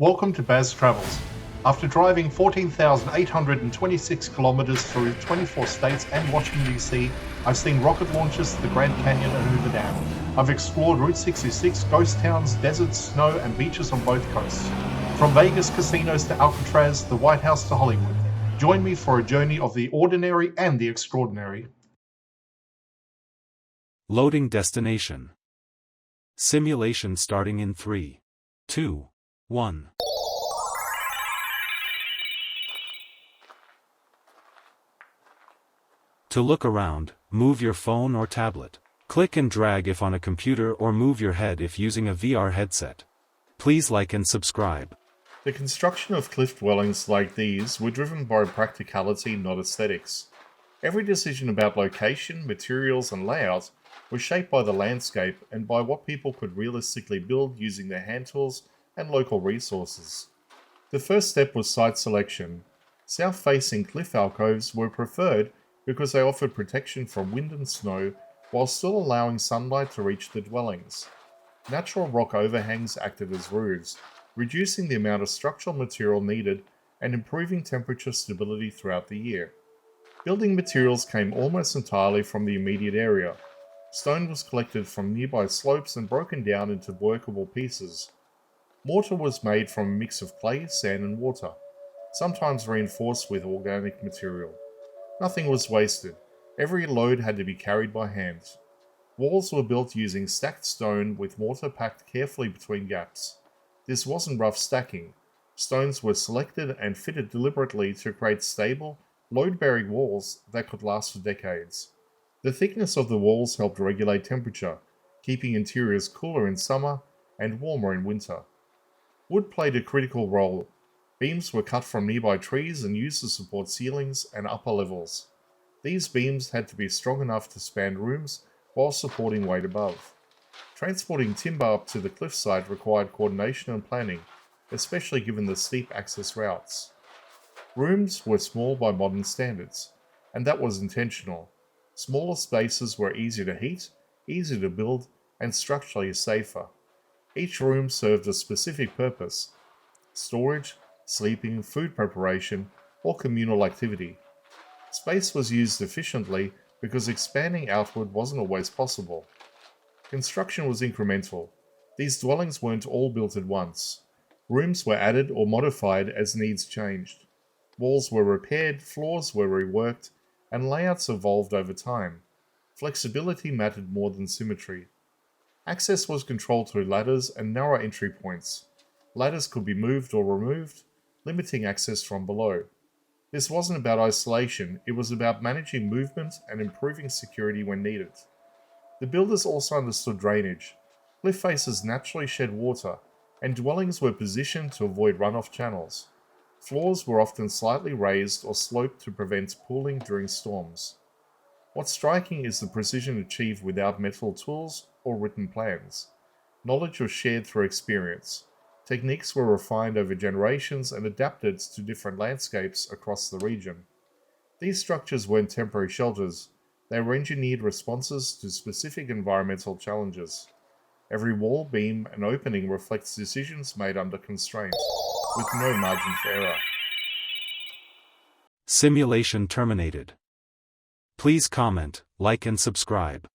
Welcome to Baz Travels. After driving 14,826 kilometers through 24 states and Washington, D.C., I've seen rocket launches to the Grand Canyon and Hoover Dam. I've explored Route 66, ghost towns, deserts, snow, and beaches on both coasts. From Vegas casinos to Alcatraz, the White House to Hollywood. Join me for a journey of the ordinary and the extraordinary. Loading destination. Simulation starting in 3, 2, 1. To look around, move your phone or tablet. Click and drag if on a computer or move your head if using a VR headset. Please like and subscribe. The construction of cliff dwellings like these were driven by practicality, not aesthetics. Every decision about location, materials, and layout was shaped by the landscape and by what people could realistically build using their hand tools and local resources. The first step was site selection. South-facing cliff alcoves were preferred because they offered protection from wind and snow while still allowing sunlight to reach the dwellings. Natural rock overhangs acted as roofs, reducing the amount of structural material needed and improving temperature stability throughout the year. Building materials came almost entirely from the immediate area. Stone was collected from nearby slopes and broken down into workable pieces. Mortar was made from a mix of clay, sand, and water, sometimes reinforced with organic material. Nothing was wasted. Every load had to be carried by hand. Walls were built using stacked stone with mortar packed carefully between gaps. This wasn't rough stacking. Stones were selected and fitted deliberately to create stable, load-bearing walls that could last for decades. The thickness of the walls helped regulate temperature, keeping interiors cooler in summer and warmer in winter. Wood played a critical role. Beams were cut from nearby trees and used to support ceilings and upper levels. These beams had to be strong enough to span rooms while supporting weight above. Transporting timber up to the cliffside required coordination and planning, especially given the steep access routes. Rooms were small by modern standards, and that was intentional. Smaller spaces were easier to heat, easier to build, and structurally safer. Each room served a specific purpose: storage, sleeping, food preparation, or communal activity. Space was used efficiently because expanding outward wasn't always possible. Construction was incremental. These dwellings weren't all built at once. Rooms were added or modified as needs changed. Walls were repaired, floors were reworked, and layouts evolved over time. Flexibility mattered more than symmetry. Access was controlled through ladders and narrow entry points. Ladders could be moved or removed, limiting access from below. This wasn't about isolation, it was about managing movement and improving security when needed. The builders also understood drainage. Cliff faces naturally shed water, and dwellings were positioned to avoid runoff channels. Floors were often slightly raised or sloped to prevent pooling during storms. What's striking is the precision achieved without metal tools or written plans. Knowledge was shared through experience. Techniques were refined over generations and adapted to different landscapes across the region. These structures weren't temporary shelters. They were engineered responses to specific environmental challenges. Every wall, beam, and opening reflects decisions made under constraint, with no margin for error. Simulation terminated. Please comment, like and subscribe.